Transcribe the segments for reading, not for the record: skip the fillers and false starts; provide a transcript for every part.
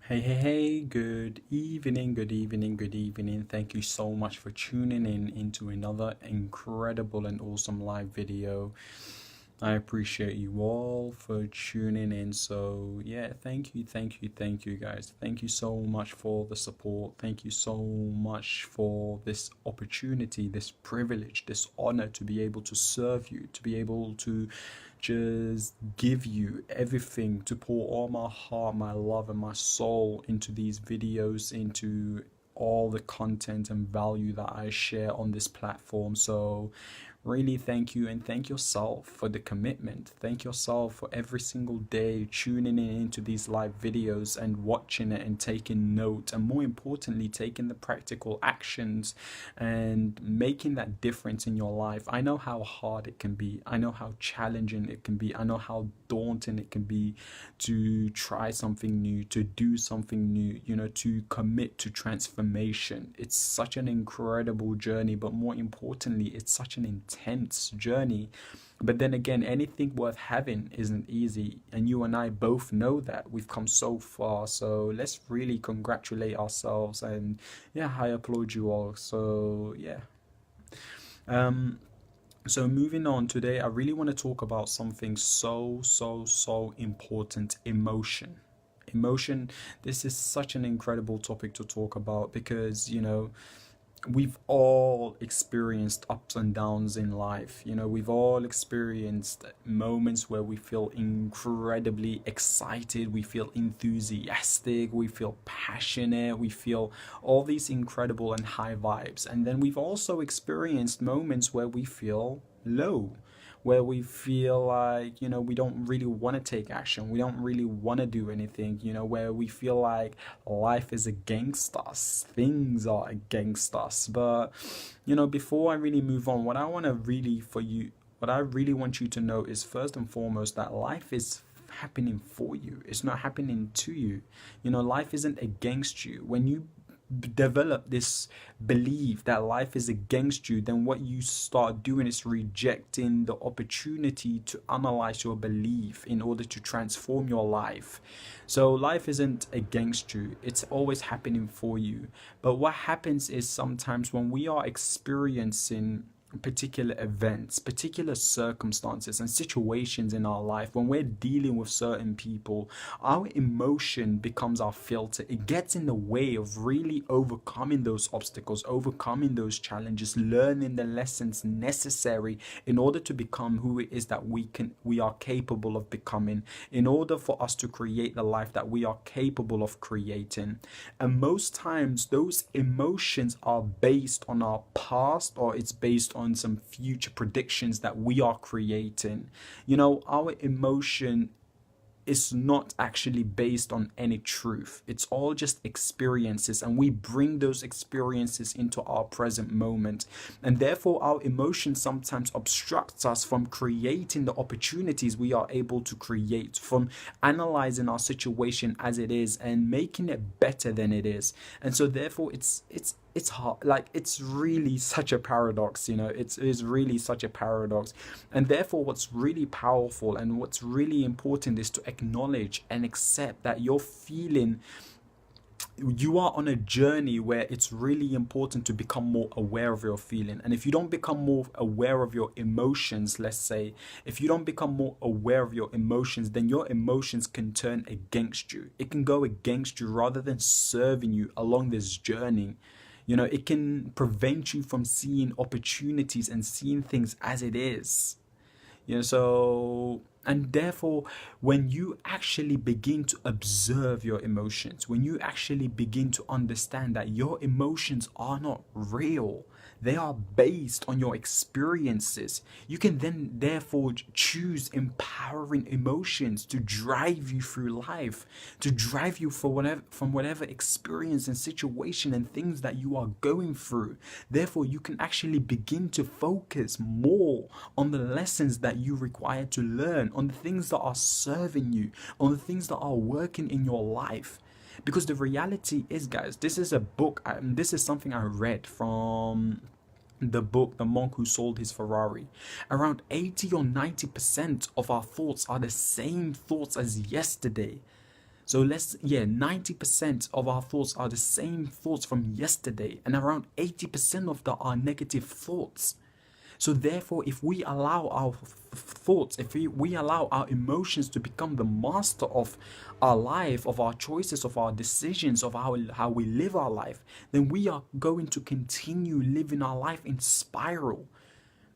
Hey, good evening, good evening, good evening. Thank you so much for tuning in into another incredible and awesome live video. I appreciate you all for tuning in. So, yeah, thank you, guys. Thank you so much for the support. Thank you so much for this opportunity, this privilege, this honor to be able to serve you, to be able to just give you everything, to pour all my heart, my love, and my soul into these videos, into all the content and value that I share on this platform. So, really thank you, and thank yourself for the commitment. Thank yourself for every single day tuning in into these live videos and watching it and taking note, and more importantly, taking the practical actions and making that difference in your life. I know how hard it can be. I know how challenging it can be. I know how daunting it can be to try something new, to do something new, to commit to transformation. It's such an incredible journey, but more importantly, it's such an intense journey. But then again, anything worth having isn't easy, and you and I both know that. We've come so far, so let's really congratulate ourselves, and yeah, I applaud you all. So yeah. Um, so moving on today, I really want to talk about something so important: emotion. Emotion, this is such an incredible topic to talk about because, we've all experienced ups and downs in life. We've all experienced moments where we feel incredibly excited, we feel enthusiastic, we feel passionate, we feel all these incredible and high vibes. And then we've also experienced moments where we feel low, where we feel like, we don't really want to take action. We don't really want to do anything, where we feel like life is against us, things are against us. But, before I really move on, what I really want you to know is first and foremost that life is happening for you. It's not happening to you. Life isn't against you. When you develop this belief that life is against you, then what you start doing is rejecting the opportunity to analyze your belief in order to transform your life. So life isn't against you, it's always happening for you. But what happens is sometimes when we are experiencing particular events, particular circumstances, and situations in our life, when we're dealing with certain people, our emotion becomes our filter. It gets in the way of really overcoming those obstacles, overcoming those challenges, learning the lessons necessary in order to become who it is that we are capable of becoming, in order for us to create the life that we are capable of creating. And most times those emotions are based on our past, or it's based on some future predictions that we are creating. Our emotion is not actually based on any truth. It's all just experiences, and we bring those experiences into our present moment. And therefore, our emotion sometimes obstructs us from creating the opportunities we are able to create, from analyzing our situation as it is and making it better than it is. And so therefore it's hard. Like, it's really such a paradox. It is really such a paradox. And therefore, what's really powerful and what's really important is to acknowledge and accept that you are on a journey where it's really important to become more aware of your feeling. And if you don't become more aware of your emotions, let's say, if you don't become more aware of your emotions, then your emotions can turn against you. It can go against you rather than serving you along this journey. It can prevent you from seeing opportunities and seeing things as it is. So, and therefore, when you actually begin to observe your emotions, when you actually begin to understand that your emotions are not real, they are based on your experiences, you can then therefore choose empowering emotions to drive you through life, to drive you for whatever experience and situation and things that you are going through. Therefore, you can actually begin to focus more on the lessons that you require to learn, on the things that are serving you, on the things that are working in your life. Because the reality is, guys, this is a book, this is something I read from the book The Monk Who Sold His Ferrari. Around 80 or 90% of our thoughts are the same thoughts as yesterday. So 90% of our thoughts are the same thoughts from yesterday, and around 80% of them are negative thoughts. So therefore, if we allow our thoughts, if we allow our emotions to become the master of our life, of our choices, of our decisions, of how we live our life, then we are going to continue living our life in spiral.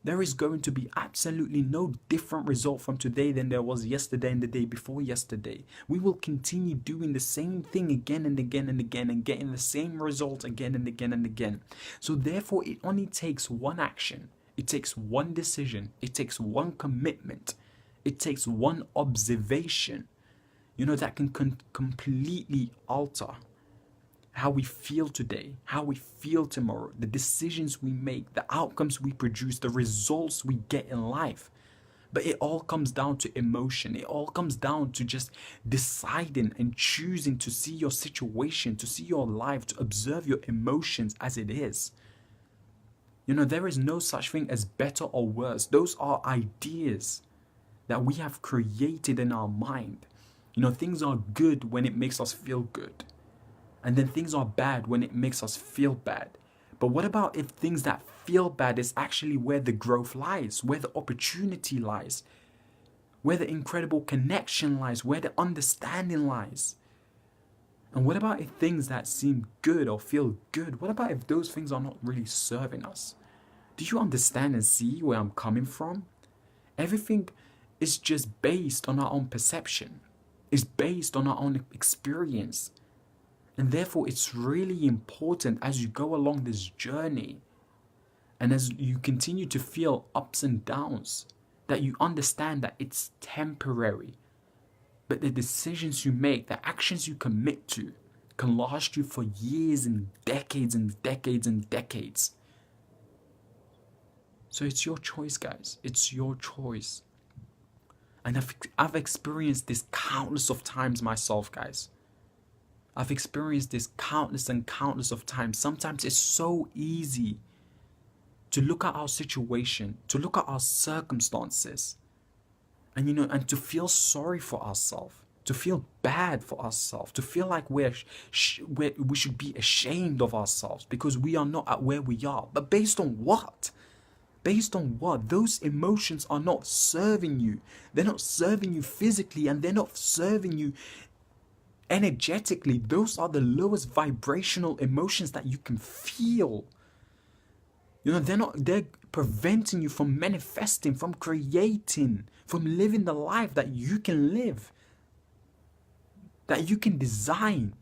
There is going to be absolutely no different result from today than there was yesterday and the day before yesterday. We will continue doing the same thing again and again and again and getting the same result again and again and again. So therefore, it only takes one action. It takes one decision. It takes one commitment. It takes one observation, that can completely alter how we feel today, how we feel tomorrow, the decisions we make, the outcomes we produce, the results we get in life. But it all comes down to emotion. It all comes down to just deciding and choosing to see your situation, to see your life, to observe your emotions as it is. There is no such thing as better or worse. Those are ideas that we have created in our mind. Things are good when it makes us feel good. And then things are bad when it makes us feel bad. But what about if things that feel bad is actually where the growth lies, where the opportunity lies, where the incredible connection lies, where the understanding lies? And what about if things that seem good or feel good, what about if those things are not really serving us? Do you understand and see where I'm coming from? Everything is just based on our own perception. It's based on our own experience. And therefore, it's really important as you go along this journey and as you continue to feel ups and downs, that you understand that it's temporary. But the decisions you make, the actions you commit to, can last you for years and decades and decades and decades. So it's your choice, guys. It's your choice. And I've experienced this countless of times myself, guys. I've experienced this countless and countless of times. Sometimes it's so easy to look at our situation, to look at our circumstances, and to feel sorry for ourselves, to feel bad for ourselves, to feel like we should be ashamed of ourselves because we are not at where we are. But based on what? Based on what? Those emotions are not serving you. They're not serving you physically, and they're not serving you energetically. Those are the lowest vibrational emotions that you can feel. They're preventing you from manifesting, from creating, from living the life that you can live, that you can design.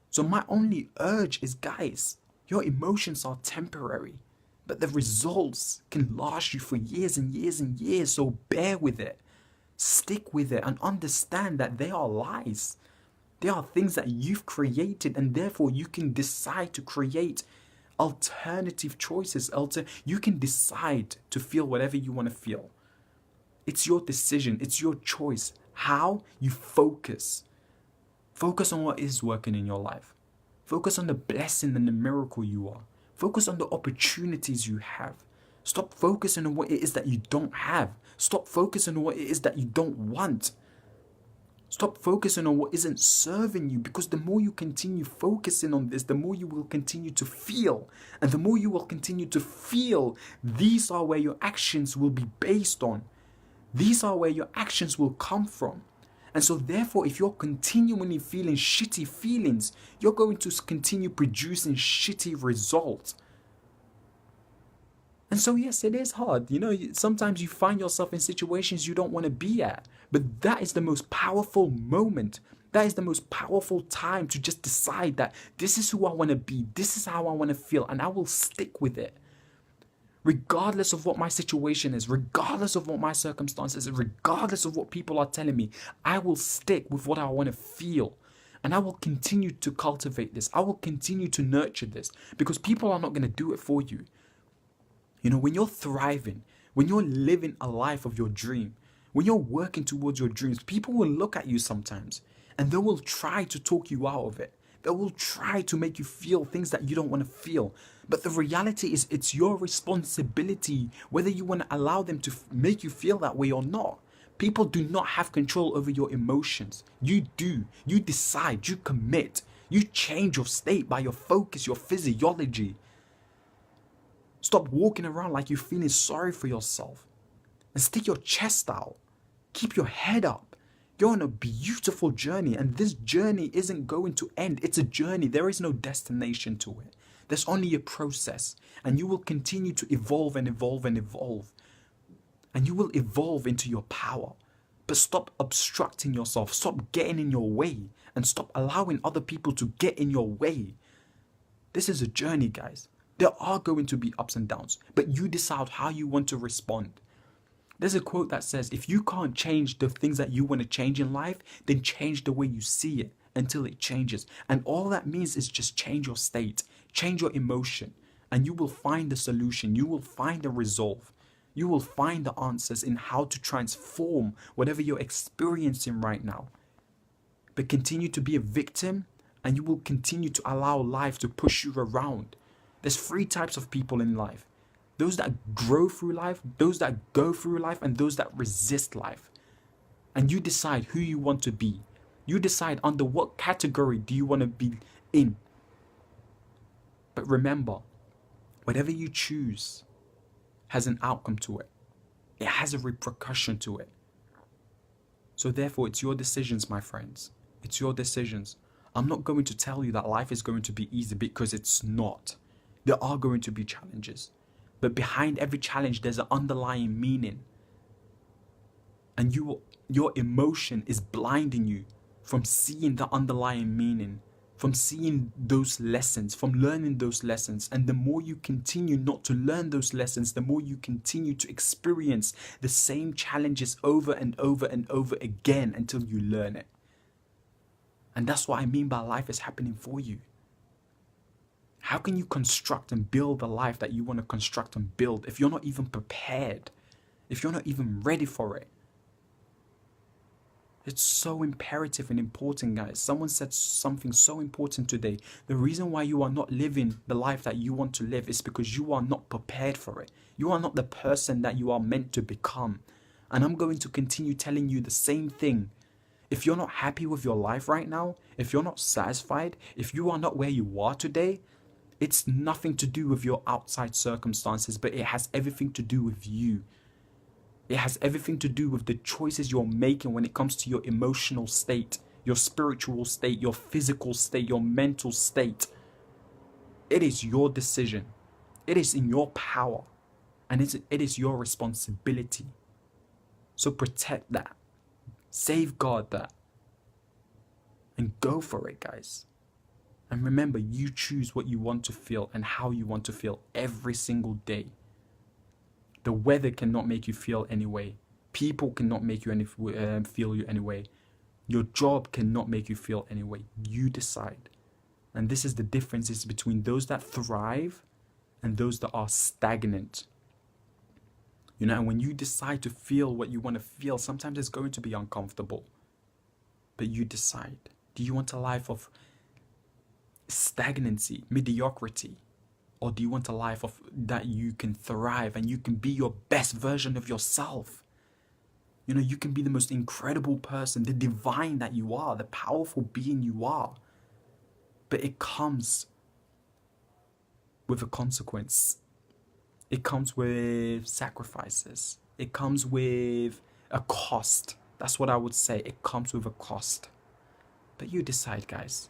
So my only urge is, guys, your emotions are temporary, but the results can last you for years and years and years. So bear with it. Stick with it and understand that they are lies. They are things that you've created, and therefore you can decide to create alternative choices. You can decide to feel whatever you want to feel. It's your decision. It's your choice. How you focus. Focus on what is working in your life. Focus on the blessing and the miracle you are. Focus on the opportunities you have. Stop focusing on what it is that you don't have. Stop focusing on what it is that you don't want. Stop focusing on what isn't serving you, because the more you continue focusing on this, the more you will continue to feel. And the more you will continue to feel, these are where your actions will be based on. These are where your actions will come from. And so therefore, if you're continually feeling shitty feelings, you're going to continue producing shitty results. And so yes, it is hard. Sometimes you find yourself in situations you don't want to be at. But that is the most powerful moment. That is the most powerful time to just decide that this is who I want to be. This is how I want to feel. And I will stick with it. Regardless of what my situation is, regardless of what my circumstances is, regardless of what people are telling me, I will stick with what I want to feel. And I will continue to cultivate this. I will continue to nurture this, because people are not going to do it for you. When you're thriving, when you're living a life of your dream, when you're working towards your dreams, people will look at you sometimes and they will try to talk you out of it. They will try to make you feel things that you don't want to feel. But the reality is, it's your responsibility whether you want to allow them to make you feel that way or not. People do not have control over your emotions. You do. You decide. You commit. You change your state by your focus, your physiology. Stop walking around like you're feeling sorry for yourself. And stick your chest out. Keep your head up. You're on a beautiful journey, and this journey isn't going to end. It's a journey. There is no destination to it. There's only a process, and you will continue to evolve and evolve and evolve. And you will evolve into your power. But stop obstructing yourself. Stop getting in your way. And stop allowing other people to get in your way. This is a journey, guys. There are going to be ups and downs. But you decide how you want to respond. There's a quote that says, if you can't change the things that you want to change in life, then change the way you see it until it changes. And all that means is just change your state. Change your emotion. And you will find the solution. You will find the resolve. You will find the answers in how to transform whatever you're experiencing right now. But continue to be a victim, and you will continue to allow life to push you around. There's 3 types of people in life. Those that grow through life, those that go through life, and those that resist life. And you decide who you want to be. You decide under what category do you want to be in. But remember, whatever you choose has an outcome to it. It has a repercussion to it. So therefore, it's your decisions, my friends. It's your decisions. I'm not going to tell you that life is going to be easy, because it's not. There are going to be challenges. But behind every challenge, there's an underlying meaning. And your emotion is blinding you from seeing the underlying meaning, from seeing those lessons, from learning those lessons. And the more you continue not to learn those lessons, the more you continue to experience the same challenges over and over and over again until you learn it. And that's what I mean by life is happening for you. How can you construct and build the life that you want to construct and build if you're not even prepared? If you're not even ready for it? It's so imperative and important, guys. Someone said something so important today. The reason why you are not living the life that you want to live is because you are not prepared for it. You are not the person that you are meant to become. And I'm going to continue telling you the same thing. If you're not happy with your life right now, if you're not satisfied, if you are not where you are today, it's nothing to do with your outside circumstances, but it has everything to do with you. It has everything to do with the choices you're making when it comes to your emotional state, your spiritual state, your physical state, your mental state. It is your decision. It is in your power. And it is your responsibility. So protect that. Safeguard that. And go for it, guys. And remember, you choose what you want to feel and how you want to feel every single day. The weather cannot make you feel any way. People cannot make you feel you anyway. Your job cannot make you feel any way. You decide. And this is the differences between those that thrive and those that are stagnant. You know, and when you decide to feel what you want to feel, sometimes it's going to be uncomfortable. But you decide. Do you want a life of stagnancy, mediocrity? Or do you want a life of that you can thrive and you can be your best version of yourself? You know, you can be the most incredible person, the divine that you are, the powerful being you are. But it comes with a consequence. It comes with sacrifices. It comes with a cost. That's what I would say. It comes with a cost. But you decide, guys.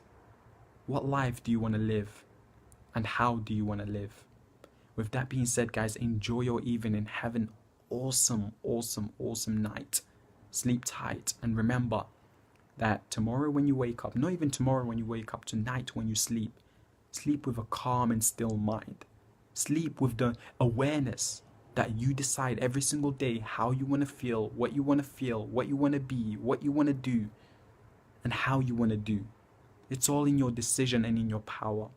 What life do you want to live? And how do you want to live? With that being said, guys, enjoy your evening and have an awesome, awesome, awesome night. Sleep tight. And remember that tomorrow when you wake up, not even tomorrow when you wake up, tonight when you sleep, sleep with a calm and still mind. Sleep with the awareness that you decide every single day how you want to feel, what you want to be, what you want to do, and how you want to do. It's all in your decision and in your power.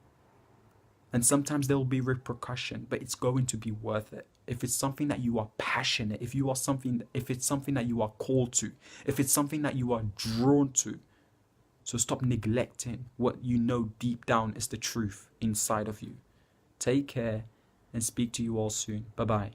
And sometimes there will be repercussion, but it's going to be worth it. If it's something that you are passionate, if it's something that you are called to, if it's something that you are drawn to. So stop neglecting what you know deep down is the truth inside of you. Take care and speak to you all soon. Bye-bye.